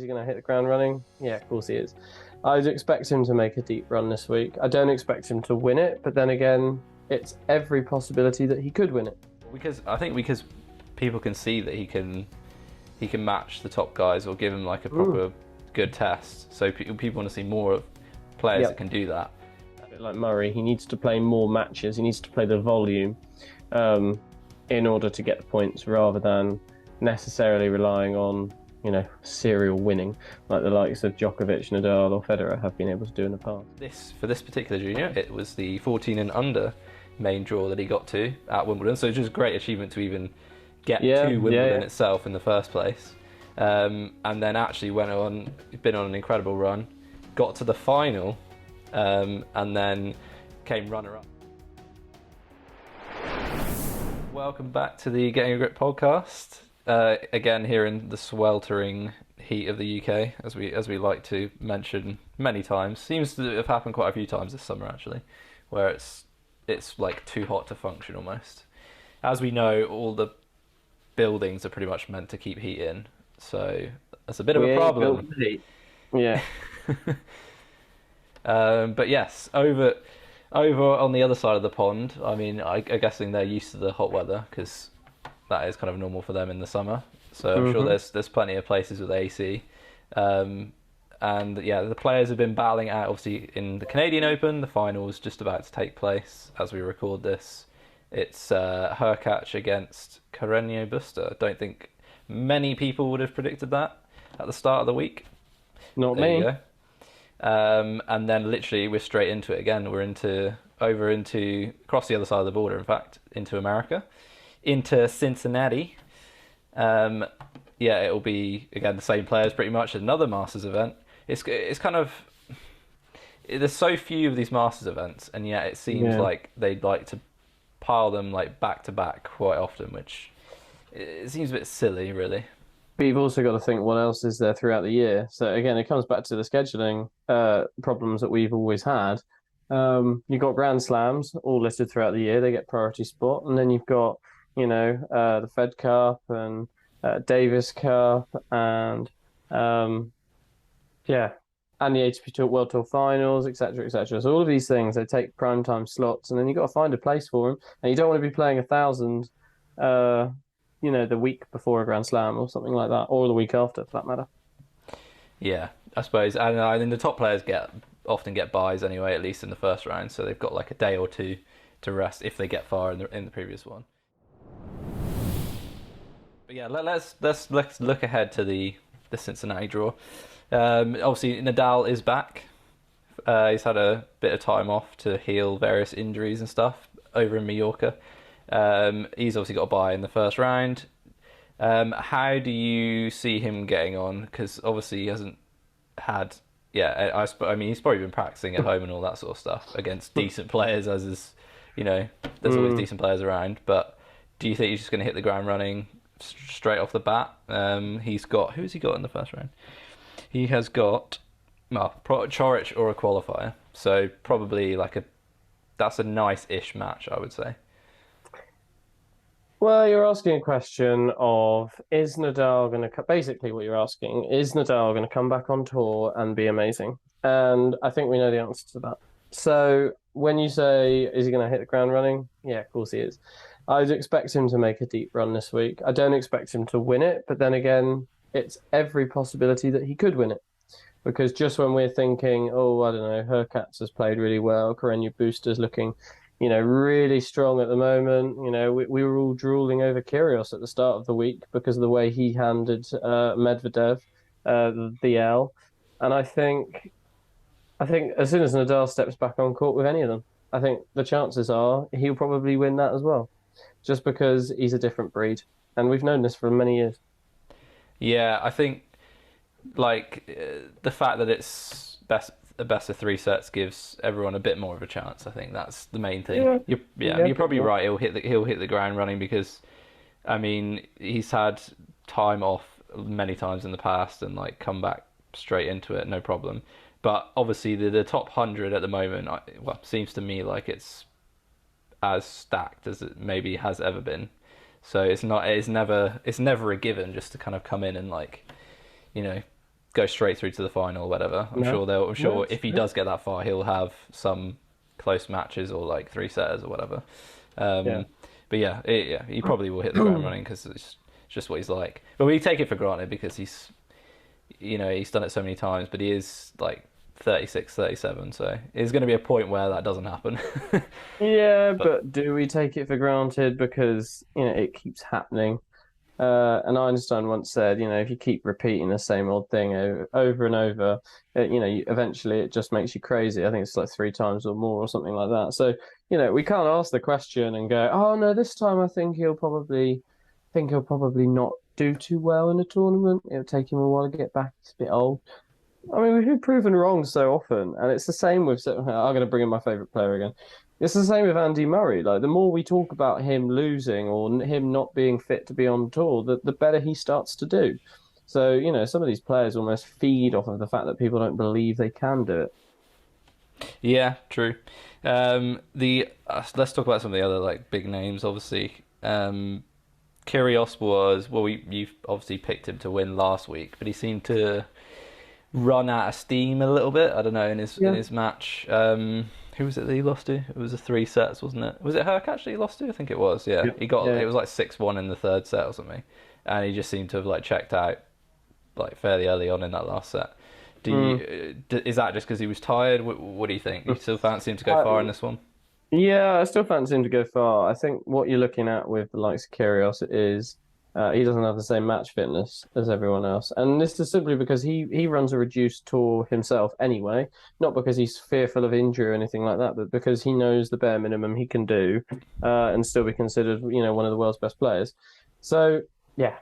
he going to hit the ground running? Yeah, of course he is. I'd expect him to make a deep run this week. I don't expect him to win it, but then again, it's every possibility that he could win it. Because people can see that he can match the top guys or give him like a proper good test. So people want to see more of players that can do that. A bit like Murray, he needs to play more matches. He needs to play the volume in order to get the points, rather than necessarily relying on serial winning like the likes of Djokovic, Nadal or Federer have been able to do in the past. For this particular junior, it was the 14 and under main draw that he got to at Wimbledon, so it's just a great achievement to even get to Wimbledon itself in the first place. And then actually been on an incredible run, got to the final, and then came runner-up. Welcome back to the Getting a Grip podcast. Again, here in the sweltering heat of the UK, as we like to mention many times. Seems to have happened quite a few times this summer actually, where it's like too hot to function almost. As we know, all the buildings are pretty much meant to keep heat in, so that's a bit of a problem. Yeah. But yes, over on the other side of the pond, I mean, I'm guessing they're used to the hot weather because that is kind of normal for them in the summer. So I'm sure there's plenty of places with AC. And yeah, the players have been battling out, obviously, in the Canadian Open. The final is just about to take place as we record this. It's Hurkacz against Carreño Busta. I don't think many people would have predicted that at the start of the week. Not there me. You go. And then literally we're straight into it again. We're across the other side of the border, in fact, into America, into Cincinnati. It'll be again the same players pretty much. Another Masters event. It's kind of, there's so few of these Masters events, and yet it seems like they'd like to pile them like back to back quite often, which it seems a bit silly, really. But you've also got to think what else is there throughout the year. So again, it comes back to the scheduling problems that we've always had. You've got Grand Slams all listed throughout the year; they get priority spot, and then you've got the Fed Cup and Davis Cup and and the ATP Tour World Tour Finals, etc., etc. So all of these things, they take prime time slots, and then you've got to find a place for them, and you don't want to be playing 1,000. The week before a Grand Slam or something like that, or the week after, for that matter. Yeah, I suppose. And I think the top players often get buys anyway, at least in the first round, so they've got like a day or two to rest if they get far in the previous one. But yeah, let's look ahead to the Cincinnati draw. Obviously, Nadal is back. He's had a bit of time off to heal various injuries and stuff over in Mallorca. He's obviously got a bye in the first round. How do you see him getting on? Because obviously he hasn't had... I mean, he's probably been practicing at home and all that sort of stuff against decent players, as is, there's always decent players around. But do you think he's just going to hit the ground running straight off the bat? Who's he got in the first round? He has got Coric or a qualifier. So probably that's a nice-ish match, I would say. Well, you're asking a question of, is Nadal going to... Basically what you're asking, is Nadal going to come back on tour and be amazing? And I think we know the answer to that. So when you say, is he going to hit the ground running? Yeah, of course he is. I'd expect him to make a deep run this week. I don't expect him to win it, but then again, it's every possibility that he could win it. Because just when we're thinking, I don't know, Hurkacz has played really well, Carreño Busta's looking... really strong at the moment. We were all drooling over Kyrgios at the start of the week because of the way he handed Medvedev the L. And I think as soon as Nadal steps back on court with any of them, I think the chances are he'll probably win that as well, just because he's a different breed. And we've known this for many years. Yeah, I think the fact that it's a best of 3 sets gives everyone a bit more of a chance. I think that's the main thing. You're probably right. He'll hit the ground running because, I mean, he's had time off many times in the past and come back straight into it, no problem. But obviously the top 100 at the moment, seems to me like it's as stacked as it maybe has ever been. So it's never a given just to kind of come in and go straight through to the final or whatever. No, I'm no, sure if he does get that far, he'll have some close matches or like three setters or whatever. yeah. Um, but yeah, he probably will hit the ground running because it's just what he's like. But we take it for granted because he's done it so many times. But he is like 36, 37, so there's going to be a point where that doesn't happen. Yeah, But but do we take it for granted because, it keeps happening? And Einstein once said, if you keep repeating the same old thing over and over, eventually it just makes you crazy. I think it's like three times or more or something like that. So, we can't ask the question and go, oh no, this time I think he'll probably not do too well in the tournament. It'll take him a while to get back. He's a bit old. I mean, we've been proven wrong so often, and it's the same with. I'm going to bring in my favorite player again. It's the same with Andy Murray. Like, the more we talk about him losing or him not being fit to be on tour, the better he starts to do. So, some of these players almost feed off of the fact that people don't believe they can do it. yeah, true. The Let's talk about some of the other like big names. Obviously, Kyrgios was well. You've obviously picked him to win last week, but he seemed to run out of steam a little bit. I don't know in Yeah. his match. Who was it that he lost to? It was a three sets, wasn't it? Was it Herc actually he lost to? I think it was. Yeah, Yeah. he got Yeah. it was like 6-1 in the third set or something, and he just seemed to have like checked out like fairly early on in that last set. Mm. Is that just because he was tired? What do you think? You still fancy him to go far in Uh, this one? Yeah, I still fancy him to go far. I think what you're looking at with the likes of Kyrgios is he doesn't have the same match fitness as everyone else, and this is simply because he runs a reduced tour himself anyway. Not because he's fearful of injury or anything like that, but because he knows the bare minimum he can do, and still be considered, one of the world's best players. So yeah,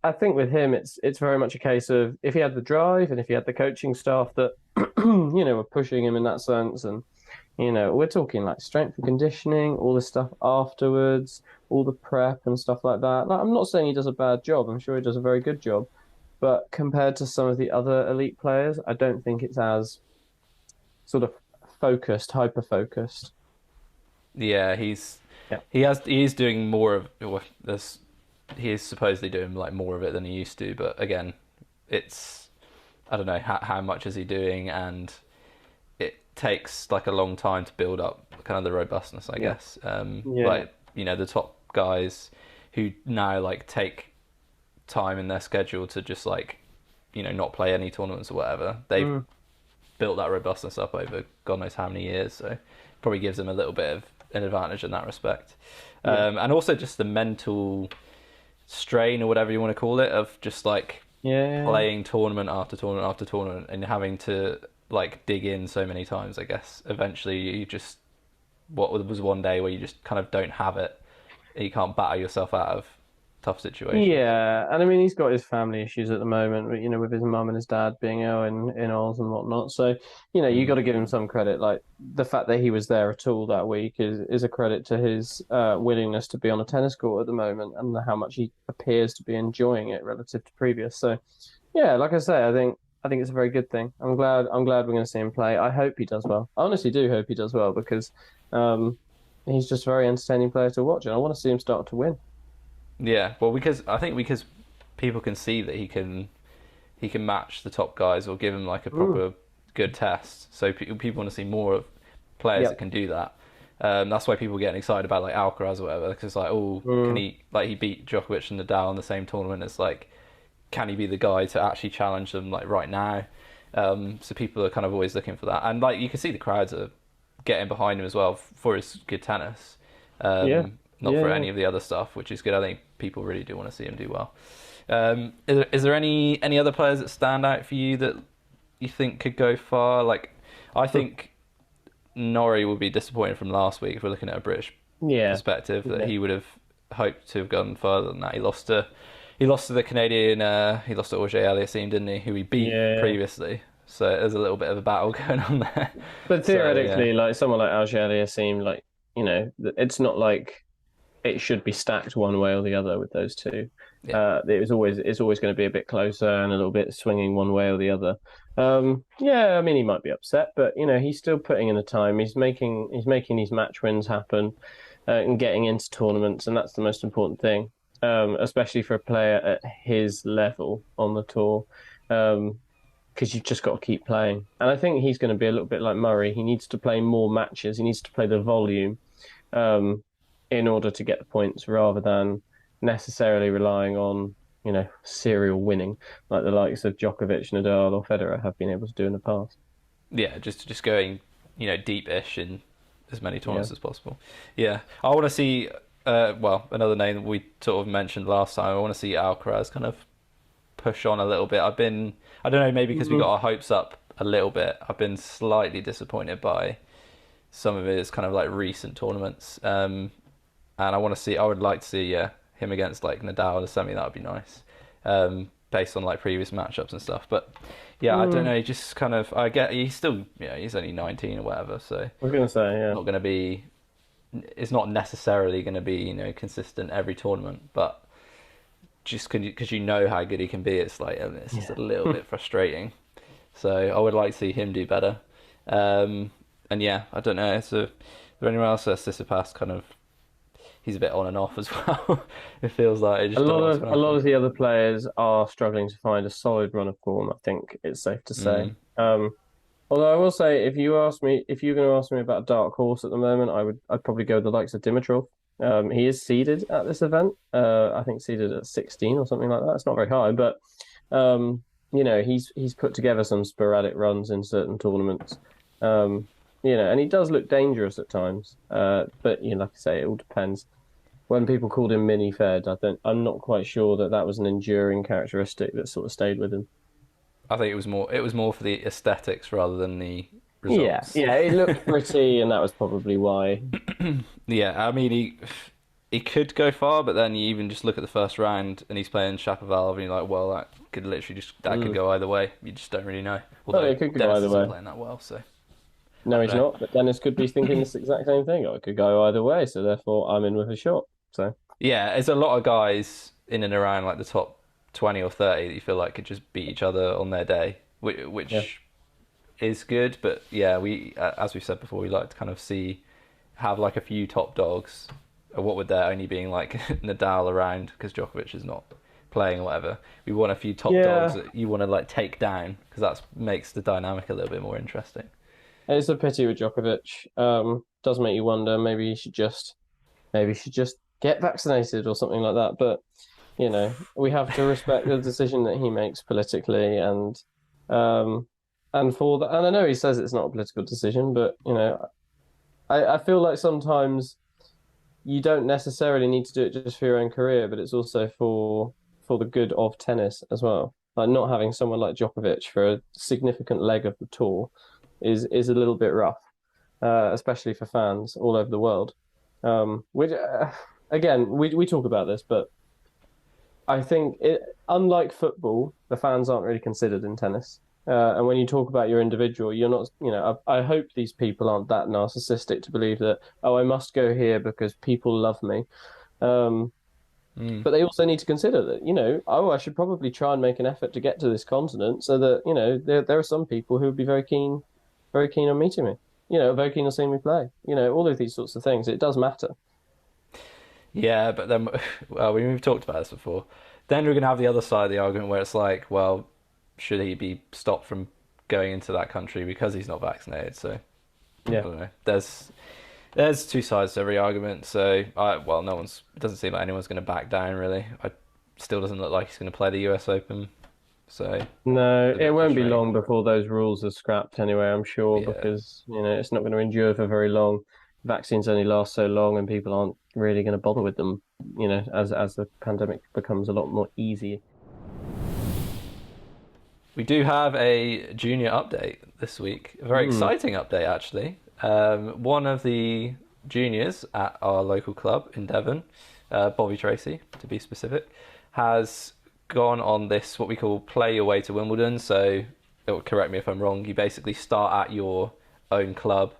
I think with him, it's very much a case of if he had the drive and if he had the coaching staff that were pushing him in that sense and. We're talking like strength and conditioning, all the stuff afterwards, all the prep and stuff like that. Like, I'm not saying he does a bad job. I'm sure he does a very good job. But compared to some of the other elite players, I don't think it's as sort of focused, hyper focused. Yeah, Yeah. he is doing more of well, this. He is supposedly doing like more of it than he used to, but again, it's I don't know how much is he doing, and it takes like a long time to build up kind of the robustness, I Yeah. guess. Yeah. Like the top guys who now like take time in their schedule to just like not play any tournaments or whatever. They've Mm. built that robustness up over God knows how many years, so probably gives them a little bit of an advantage in that respect. Yeah. And also just the mental strain or whatever you want to call it of just like Yeah. playing tournament after tournament after tournament and having to like dig in so many times. I guess eventually you just what was one day where you just kind of don't have it. You can't battle yourself out of tough situations. Yeah, and I mean he's got his family issues at the moment, but with his mum and his dad being ill in Oz and whatnot. So, you Mm. got to give him some credit. Like the fact that he was there at all that week is a credit to his willingness to be on a tennis court at the moment and how much he appears to be enjoying it relative to previous. So, yeah, like I say, I think it's a very good thing. I'm glad we're going to see him play. I hope he does well. I honestly do hope he does well because um, he's just a very entertaining player to watch, and I want to see him start to win. Yeah, well, because people can see that he can match the top guys or give him like a Mm. proper good test. So people want to see more of players that Yep. can do that. That's why people are getting excited about like Alcaraz or whatever because it's like, oh, can Mm. he beat Djokovic and Nadal in the same tournament? It's like, can he be the guy to actually challenge them like right now? So people are kind of always looking for that, and like you can see the crowds are getting behind him as well for his good tennis. Yeah. Not Yeah. for Yeah. any of the other stuff, which is good. I think people really do want to see him do well. Is there any other players that stand out for you that you think could go far? Like, I think Norrie would be disappointed from last week if we're looking at a British Yeah. perspective that Yeah. he would have hoped to have gone further than that. He lost to the Canadian. He lost to Auger Aliassime, didn't he? Who he beat Yeah. previously. So there's a little bit of a battle going on there. But So yeah, theoretically, like someone like Algeria seemed like, it's not like it should be stacked one way or the other with those two. yeah, It's always going to be a bit closer and a little bit swinging one way or the other. Yeah, I mean he might be upset, but he's still putting in the time. He's making these match wins happen, and getting into tournaments, and that's the most important thing. Especially for a player at his level on the tour. Um, because you've just got to keep playing. And I think he's going to be a little bit like Murray. He needs to play more matches. He needs to play the volume um, in order to get the points rather than necessarily relying on, serial winning like the likes of Djokovic, Nadal, or Federer have been able to do in the past. Yeah, just going, deep-ish in as many Yeah. tournaments as possible. Yeah, I want to see. Another name that we sort of mentioned last time. I want to see Alcaraz kind of push on a little bit. I don't know, maybe because we got our hopes up a little bit. I've been slightly disappointed by some of his kind of like recent tournaments. And I would like to see, him against like Nadal in a semi. That would be nice. Based on like previous matchups and stuff. But yeah, I don't know. He just kind of, I get, he's still, he's only 19 or whatever. So I was going to say, yeah. not going to be, it's not necessarily going to be, consistent every tournament, but just because you know how good he can be, it's like, it's just a little bit frustrating. So I would like to see him do better. And yeah, I don't know. So, is there anyone else that Tsitsipas kind of, he's a bit on and off as well. It feels like it just A lot of the other players are struggling to find a solid run of form, I think it's safe to say. Although I will say, if you're going to ask me about a dark horse at the moment, I'd probably go with the likes of Dimitrov. He is seeded at this event. I think seeded at 16 or something like that. It's not very high, but he's put together some sporadic runs in certain tournaments. And he does look dangerous at times. But like I say, it all depends. When people called him mini Fed, I'm not quite sure that was an enduring characteristic that sort of stayed with him. I think it was more for the aesthetics rather than the results. Yeah, it looked pretty, and that was probably why. Yeah, I mean he could go far, but then you even just look at the first round and he's playing Shapovalov, and you're like, well, that could could go either way. You just don't really know. Although it could go Dennis either isn't way. playing that well, so No, he's not. But Dennis could be thinking this exact same thing. It could go either way, so therefore I'm in with a shot. So yeah, there's a lot of guys in and around like the top 20 or 30 that you feel like could just beat each other on their day, which is good. But yeah, as we said before, we like to kind of have like a few top dogs. Or what would there only being like Nadal around because Djokovic is not playing or whatever. We want a few top dogs that you want to like take down because that makes the dynamic a little bit more interesting. It's a pity with Djokovic. Does make you wonder. Maybe he should just get vaccinated or something like that. But we have to respect the decision that he makes politically, and for that. And I know he says it's not a political decision, but I feel like sometimes you don't necessarily need to do it just for your own career, but it's also for the good of tennis as well. Like not having someone like Djokovic for a significant leg of the tour is a little bit rough, especially for fans all over the world. Which again, we talk about this, but I think unlike football, the fans aren't really considered in tennis. And when you talk about your individual, you're not, I hope these people aren't that narcissistic to believe that, oh, I must go here because people love me. But they also need to consider that, I should probably try and make an effort to get to this continent so that, there are some people who would be very keen on meeting me, very keen on seeing me play, all of these sorts of things. It does matter. Yeah, but then, well, we've talked about this before. Then we're going to have the other side of the argument where it's like, well, should he be stopped from going into that country because he's not vaccinated? So, yeah. I don't know. There's two sides to every argument. So, it doesn't seem like anyone's going to back down, really. It still doesn't look like he's going to play the US Open. So no, it won't be long before those rules are scrapped anyway, I'm sure, because, it's not going to endure for very long. Vaccines only last so long and people aren't really going to bother with them, as the pandemic becomes a lot more easy. We do have a junior update this week. A very exciting update, actually. One of the juniors at our local club in Devon, Bobby Tracy, to be specific, has gone on this, what we call play your way to Wimbledon. So, correct me if I'm wrong, you basically start at your own club,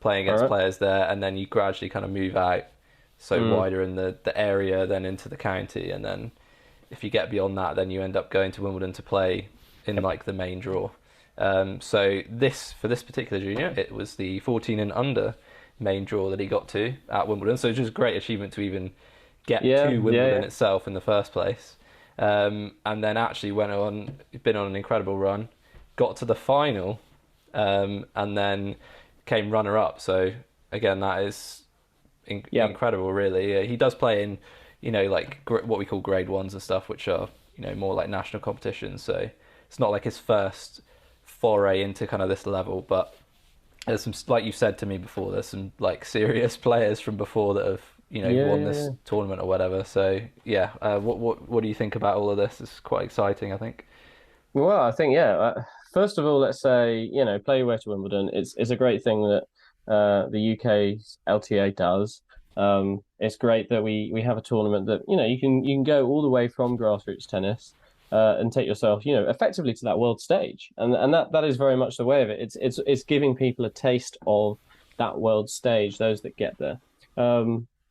playing against players there, and then you gradually kind of move out, wider in the area, then into the county, and then if you get beyond that, then you end up going to Wimbledon to play in like the main draw. So for this particular junior, it was the 14 and under main draw that he got to at Wimbledon. So it's just a great achievement to even get to Wimbledon itself in the first place. And then actually been on an incredible run. got to the final, and then came runner up. So again, that is Yeah, incredible, really. He does play in, like what we call grade ones and stuff, which are more like national competitions. So it's not like his first foray into kind of this level, but there's some, like you said to me before, there's some like serious players from before that have yeah, won yeah, this yeah. tournament or whatever. So yeah, what do you think about all of this? It's quite exciting, I think. Well, I think yeah. First of all, let's say play your way to Wimbledon. It's a great thing that the UK's LTA does. It's great that we have a tournament that you can go all the way from grassroots tennis and take yourself effectively to that world stage, and that is very much the way of it. It's giving people a taste of that world stage. Those that get there.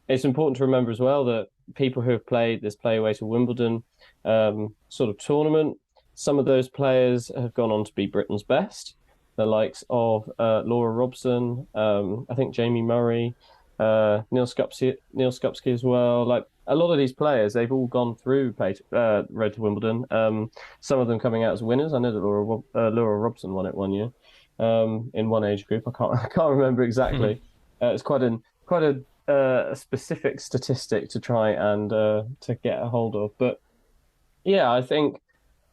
It's important to remember as well that people who have played this play your way to Wimbledon sort of tournament. Some of those players have gone on to be Britain's best, the likes of Laura Robson, I think Jamie Murray, Neil Skupski as well. Like a lot of these players, they've all gone through Road to Wimbledon. Some of them coming out as winners. I know that Laura Robson won it one year in one age group. I can't remember exactly. It's quite a specific statistic to try and to get a hold of, but yeah, I think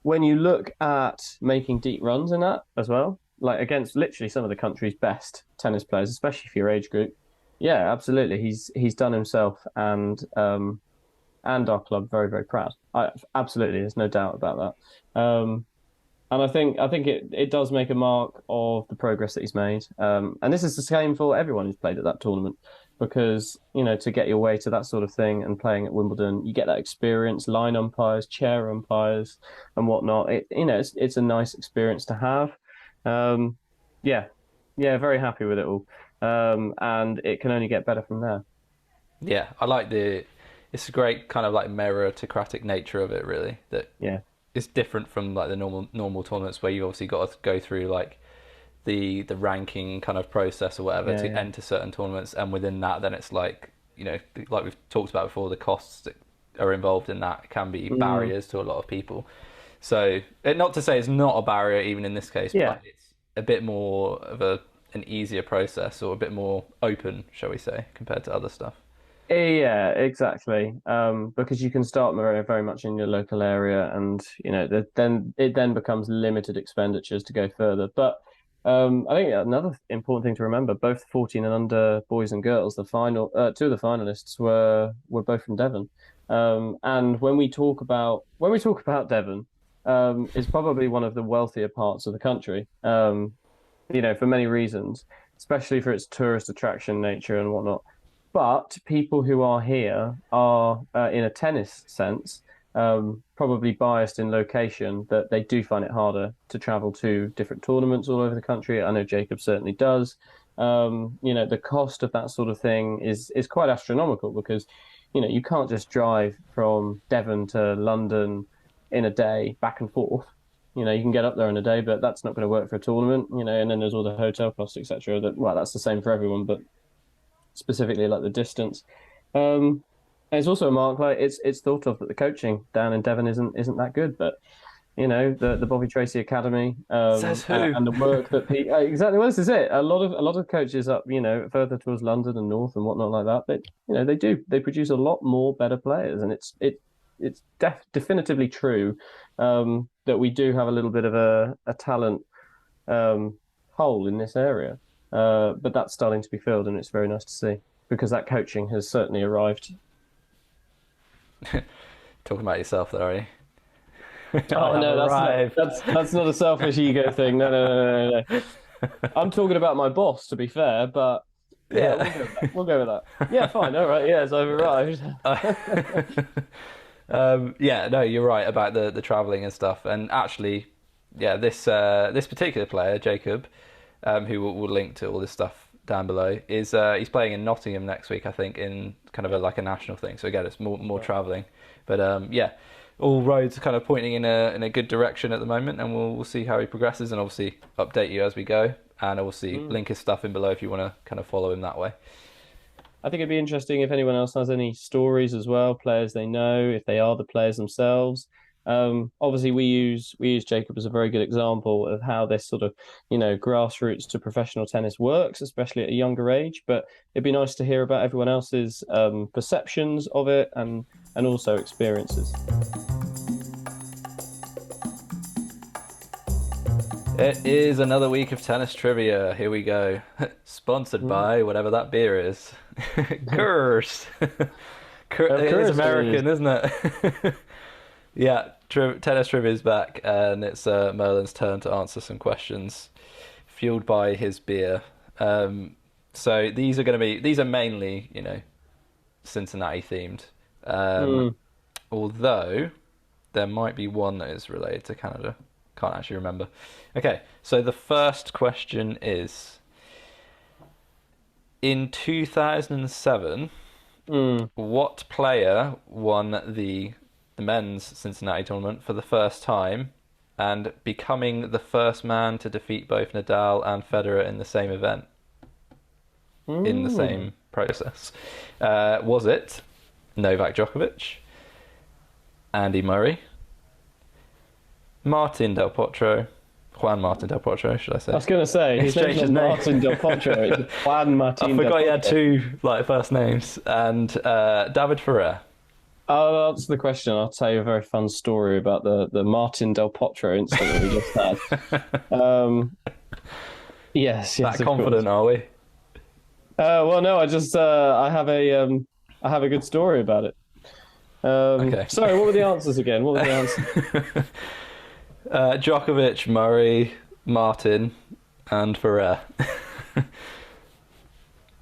when you look at making deep runs in that as well, like against literally some of the country's best tennis players, especially for your age group, yeah, absolutely. He's done himself and our club very, very proud. Absolutely, there's no doubt about that. And I think it does make a mark of the progress that he's made. And this is the same for everyone who's played at that tournament, because to get your way to that sort of thing and playing at Wimbledon, you get that experience, line umpires, chair umpires, and whatnot. It's a nice experience to have. Um, yeah, yeah, very happy with it all. And it can only get better from there. Yeah, I like it's a great kind of like meritocratic nature of it, really. That Yeah. it's different from like the normal tournaments where you obviously got to go through like the ranking kind of process or whatever Yeah, to yeah. enter certain tournaments, and within that, then it's like like we've talked about before, the costs that are involved in that can be Mm, barriers to a lot of people. So, not to say it's not a barrier even in this case, yeah. but it's a bit more of an easier process, or a bit more open, shall we say, compared to other stuff. Yeah, exactly. Because you can start very much in your local area, and then it then becomes limited expenditures to go further. But I think another important thing to remember: both 14 and under boys and girls, two of the finalists were both from Devon. And when we talk about Devon, it's probably one of the wealthier parts of the country. For many reasons, especially for its tourist attraction nature and whatnot. But people who are here are, in a tennis sense, probably biased in location, that they do find it harder to travel to different tournaments all over the country. I know Jacob certainly does. The cost of that sort of thing is quite astronomical, because, you can't just drive from Devon to London in a day back and forth. You can get up there in a day, but that's not going to work for a tournament. And then there's all the hotel costs, etc. That's the same for everyone, but specifically like the distance. And it's also a mark, like it's thought of that the coaching down in Devon isn't that good, but the Bobby Tracy Academy, Says who? and the work that exactly, well, this is it. A lot of coaches up further towards London and north and whatnot like that, they produce a lot more better players, and it's definitively true that we do have a little bit of a talent um, hole in this area. But that's starting to be filled, and it's very nice to see, because that coaching has certainly arrived. Talking about yourself there, are you? I Oh have no, that's not arrived. that's not a selfish ego thing. No, no, no, no, no. I'm talking about my boss, to be fair, but yeah, Yeah. we'll go with that. We'll go with that. Yeah, fine. All right. Yes, I've arrived. Yeah, no, you're right about the traveling and stuff. And actually, yeah, this particular player, Jacob, who will link to all this stuff down below, is he's playing in Nottingham next week, I think, in kind of like a national thing. So again, it's more traveling, but yeah, all roads are kind of pointing in a good direction at the moment, and we'll see how he progresses, and obviously update you as we go, and obviously Mm. link his stuff in below if you want to kind of follow him that way. I think it'd be interesting if anyone else has any stories as well, players they know, if they are the players themselves. Obviously, we use Jacob as a very good example of how this sort of grassroots to professional tennis works, especially at a younger age. But it'd be nice to hear about everyone else's perceptions of it and also experiences. It is another week of tennis trivia. Here we go. Sponsored by whatever that beer is. Curse. It is American, isn't it? Yeah, tennis trivia is back, and it's Merlin's turn to answer some questions fueled by his beer. So these are mainly, Cincinnati themed. Although there might be one that is related to Canada. Can't actually remember. Okay, so the first question is, in 2007, what player won the men's Cincinnati tournament for the first time and becoming the first man to defeat both Nadal and Federer in the same event, in the same process? Was it Novak Djokovic, Andy Murray, Martin Del Potro, Juan Martin Del Potro, should I say? I was going to say, his name is Martin Del Potro. It's Juan Martin. I forgot he had two first names, and David Ferrer. I'll answer the question. I'll tell you a very fun story about the Martin Del Potro incident we just had. Yes, that confident, are we? Well, no, I have a good story about it. Okay. Sorry, what were the answers again? What were the answers? Djokovic, Murray, Martin, and Ferrer.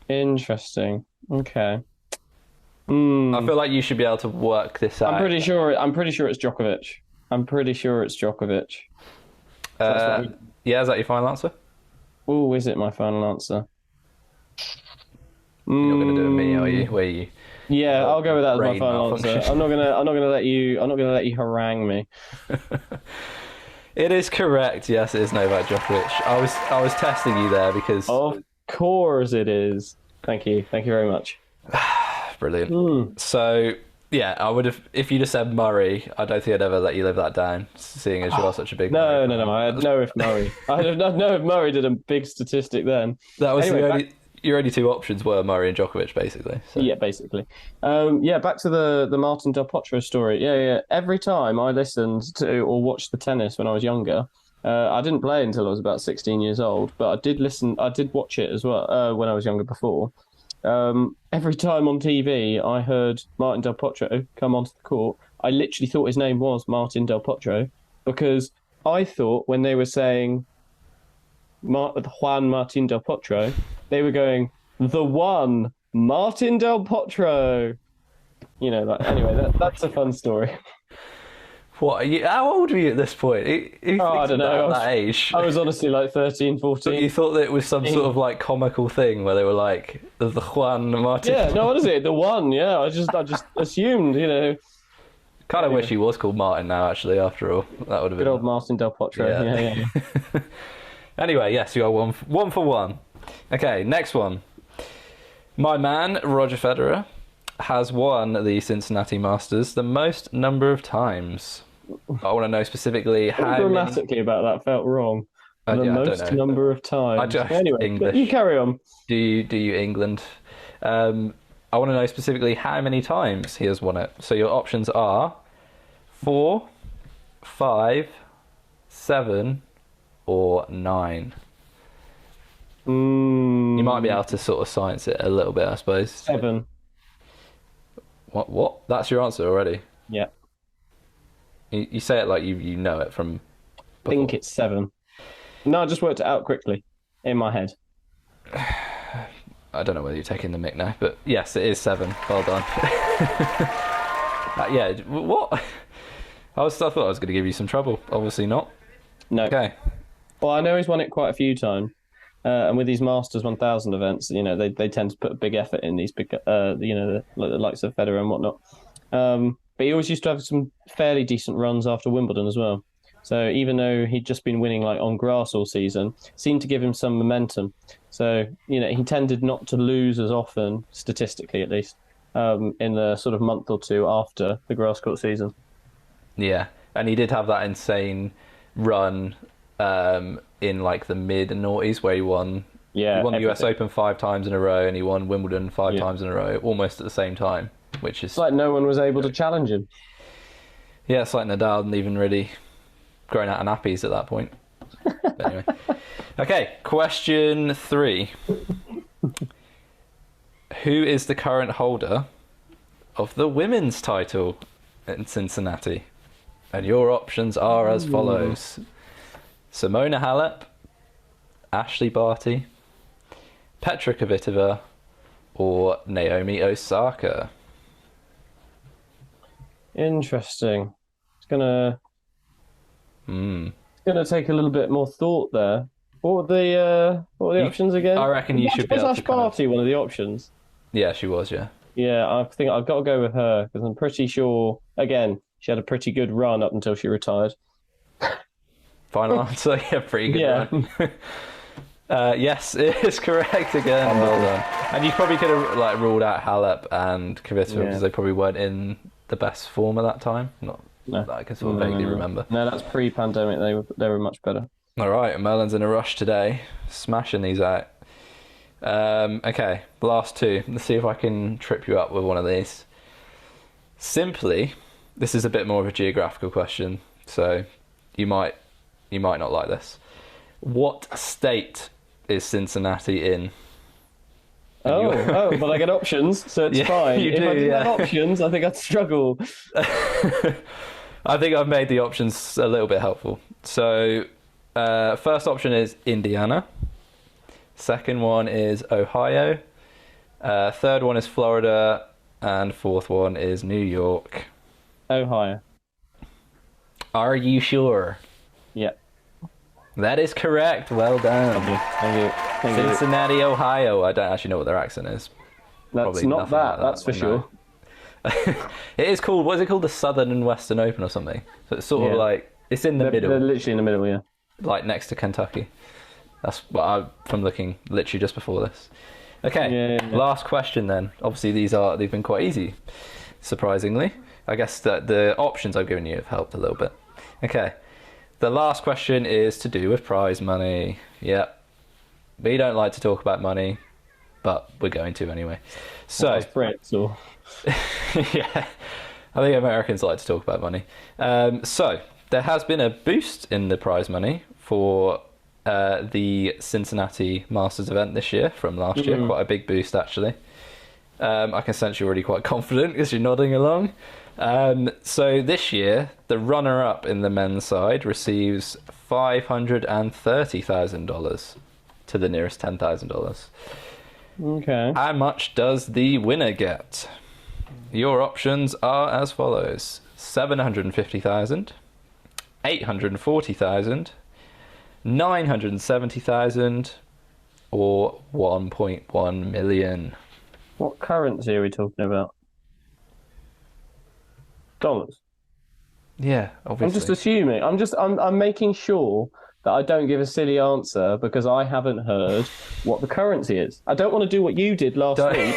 Interesting. Okay. I feel like you should be able to work this out. I'm pretty sure it's Djokovic. Yeah, is that your final answer? Oh, is it my final answer? You're not going to do it with me, are you? Where you? Yeah, I'll go with that as my final answer. I'm not gonna let you harangue me. It is correct. Yes, it is Novak Djokovic. I was testing you there because. Of course it is. Thank you very much. Brilliant. So yeah, I would have, if you just said Murray, I don't think I'd ever let you live that down, seeing as you are such a big. No. I had no if Murray. I don't know if Murray did a big statistic then. That was your only two options were Murray and Djokovic, basically. So. Yeah, basically. Back to the Martin Del Potro story. Yeah. Every time I listened to or watched the tennis when I was younger, I didn't play until I was about 16 years old, but I did watch it as well when I was younger before. Every time on TV I heard Martin Del Potro come onto the court, I literally thought his name was Martin Del Potro, because I thought when they were saying Juan Martin Del Potro, they were going, the one, Martin Del Potro. Anyway, that's a fun story. What are you? How old were you at this point? I don't know. That age. I was honestly like 13, 14. You thought that it was some sort of like comical thing where they were like the Juan Martin. Yeah, no, honestly, the one. Yeah, I just assumed, Kind of wish he was called Martin now. Actually, after all, that would have been good old Martin Del Potro. Yeah. Anyway, yes, you are one for one. Okay, next one. My man Roger Federer has won the Cincinnati Masters the most number of times. I want to know specifically how grammatically about that felt wrong. The most number of times. Anyway, English. You carry on. Do you England? I want to know specifically how many times he has won it. So your options are 4, 5, 7, or 9. You might be able to sort of science it a little bit, I suppose. 7. What? That's your answer already? Yeah. You say it like you know it from before. I think it's 7. No, I just worked it out quickly in my head. I don't know whether you're taking the mick now, but yes, it is 7. Well done. Yeah, what? I thought I was going to give you some trouble. Obviously not. No. Okay. Well, I know he's won it quite a few times. And with these Masters 1000 events, they tend to put a big effort in these big, the likes of Federer and whatnot. But he always used to have some fairly decent runs after Wimbledon as well. So even though he'd just been winning like on grass all season, seemed to give him some momentum. So, he tended not to lose as often, statistically at least, in the sort of month or two after the grass court season. Yeah. And he did have that insane run in like the mid noughties where he won the US Open 5 times in a row, and he won Wimbledon 5 times in a row, almost at the same time, which is... It's like no one was able to challenge him. Yeah, it's like Nadal hadn't even really grown out of nappies at that point. But anyway. Okay, question 3. Who is the current holder of the women's title in Cincinnati? And your options are as follows. Simona Halep, Ashley Barty, Petra Kvitova, or Naomi Osaka? Interesting. It's gonna take a little bit more thought there. What were the options again? I reckon you should be able to Ash Barty one of the options? Yeah, she was, yeah. Yeah, I think I've got to go with her because I'm pretty sure, again, she had a pretty good run up until she retired. Final answer? Yeah, pretty good run. Yes, it is correct again. Well done. And you probably could have like ruled out Halep and Kvitova because they probably weren't in the best form at that time. Not that I can sort of vaguely remember. No, that's pre-pandemic. They were much better. All right, Merlin's in a rush today, smashing these out. Okay, last 2. Let's see if I can trip you up with one of these. Simply, this is a bit more of a geographical question, so you might not like this. What state is Cincinnati in? But I get options, so it's fine. If I didn't have options, I think I'd struggle. I think I've made the options a little bit helpful. So, first option is Indiana. Second one is Ohio. Third one is Florida. And fourth one is New York. Ohio. Are you sure? Yeah. That is correct. Well done. Thank you. Cincinnati, Ohio. I don't actually know what their accent is. That's Probably not that, that's for sure. It is called, what is it called? The Southern and Western Open or something. So it's sort of like, it's in the middle. They're literally in the middle, yeah. Like next to Kentucky. That's what from looking literally just before this. Okay, last question then. Obviously they've been quite easy, surprisingly. I guess that the options I've given you have helped a little bit. Okay, the last question is to do with prize money. Yep. We don't like to talk about money, but we're going to anyway. So, Brits or... yeah, I think Americans like to talk about money. So, there has been a boost in the prize money for the Cincinnati Masters event this year from last year. Quite a big boost, actually. I can sense you're already quite confident because you're nodding along. So this year, the runner-up in the men's side receives $530,000 to the nearest $10,000. Okay. How much does the winner get? Your options are as follows: $750,000, $840,000, $970,000, or $1.1 million. What currency are we talking about? Dollars. Yeah, obviously. I'm just assuming. I'm making sure that I don't give a silly answer because I haven't heard what the currency is. I don't want to do what you did last week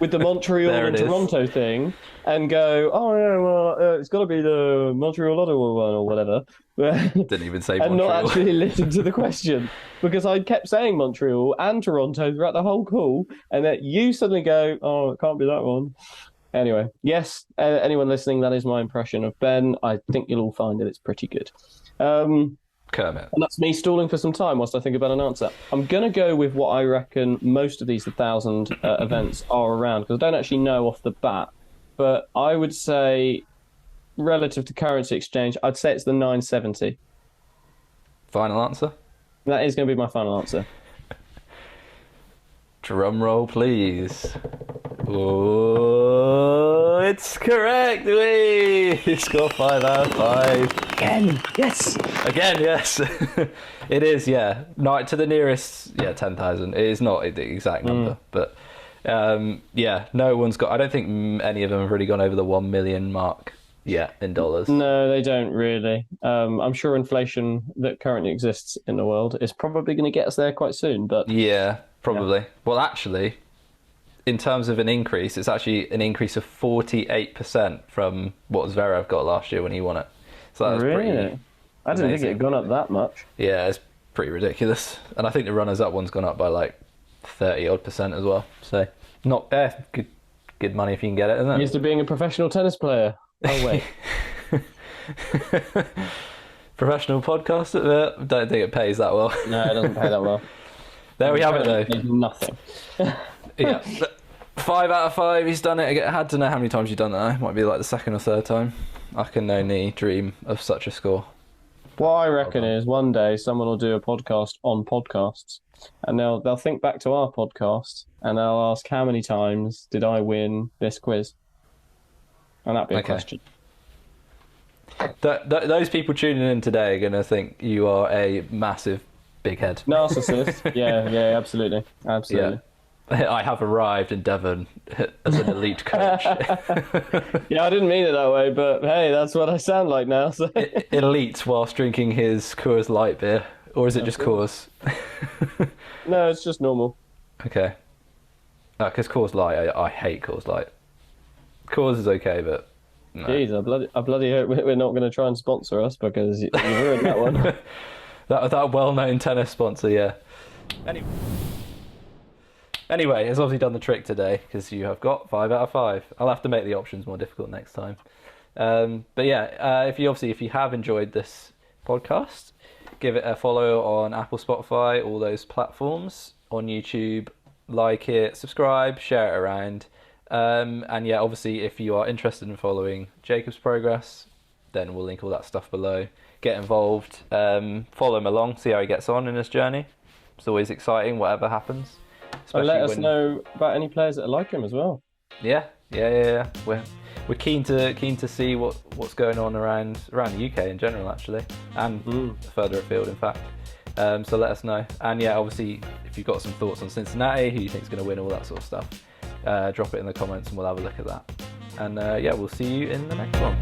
with the Montreal and Toronto thing and go, oh yeah, well, it's got to be the Montreal Ottawa one or whatever. Didn't even say Montreal. And not actually listen to the question because I kept saying Montreal and Toronto throughout the whole call, and then you suddenly go, oh, it can't be that one. Anyway, yes, anyone listening, that is my impression of Ben. I think you'll all find it. It's pretty good. Kermit. And that's me stalling for some time whilst I think about an answer. I'm going to go with what I reckon most of these 1,000 events are around, because I don't actually know off the bat. But I would say, relative to currency exchange, I'd say it's the 970. Final answer? That is going to be my final answer. Drum roll, please. Oh, it's correct. We score 5 out of 5. Again, yes. Again, yes. It is, yeah. Not to the nearest, 10,000. It is not the exact number, but yeah, no one's got. I don't think any of them have really gone over the 1 million mark yet in dollars. No, they don't really. I'm sure inflation that currently exists in the world is probably going to get us there quite soon. But yeah, probably. Yeah. Well, actually, in terms of an increase, it's actually an increase of 48% from what Zverev got last year when he won it. So that was Really? pretty I didn't think it had amazing. gone up that much. Yeah, it's pretty ridiculous. And I think the runners-up one's gone up by like 30-odd% as well. So not good money if you can get it, isn't it? Used to being a professional tennis player. Oh wait. Professional podcaster? Don't think it pays that well. No, it doesn't pay that well. There we have it though. Pays nothing. Yeah. 5 out of 5, he's done it. I had to know how many times you've done that. It might be like the second or third time. I can only dream of such a score. What I reckon is one day someone will do a podcast on podcasts, and they'll think back to our podcast, and they'll ask how many times did I win this quiz, and that'd be a question. Those people tuning in today are going to think you are a massive big head. Narcissist. Yeah, absolutely. Yeah. I have arrived in Devon as an elite coach. Yeah, I didn't mean it that way, but hey, that's what I sound like now. So. Elite whilst drinking his Coors Light beer. Or is it just Coors? No, it's just normal. Okay. Because Coors Light, I hate Coors Light. Coors is okay, but no. Jeez, I bloody hope we're not going to try and sponsor us, because you ruined that one. that well-known tennis sponsor, yeah. Anyway, it's obviously done the trick today, because you have got 5 out of 5. I'll have to make the options more difficult next time. But yeah, if you have enjoyed this podcast, give it a follow on Apple, Spotify, all those platforms. On YouTube, like it, subscribe, share it around. And yeah, obviously, if you are interested in following Jacob's progress, then we'll link all that stuff below. Get involved, follow him along, see how he gets on in his journey. It's always exciting, whatever happens. And let us know about any players that are like him as well. Yeah. We're keen to see what's going on around the UK in general, actually, and further afield, in fact. So let us know. And yeah, obviously, if you've got some thoughts on Cincinnati, who you think's going to win, all that sort of stuff, drop it in the comments and we'll have a look at that. And yeah, we'll see you in the next one.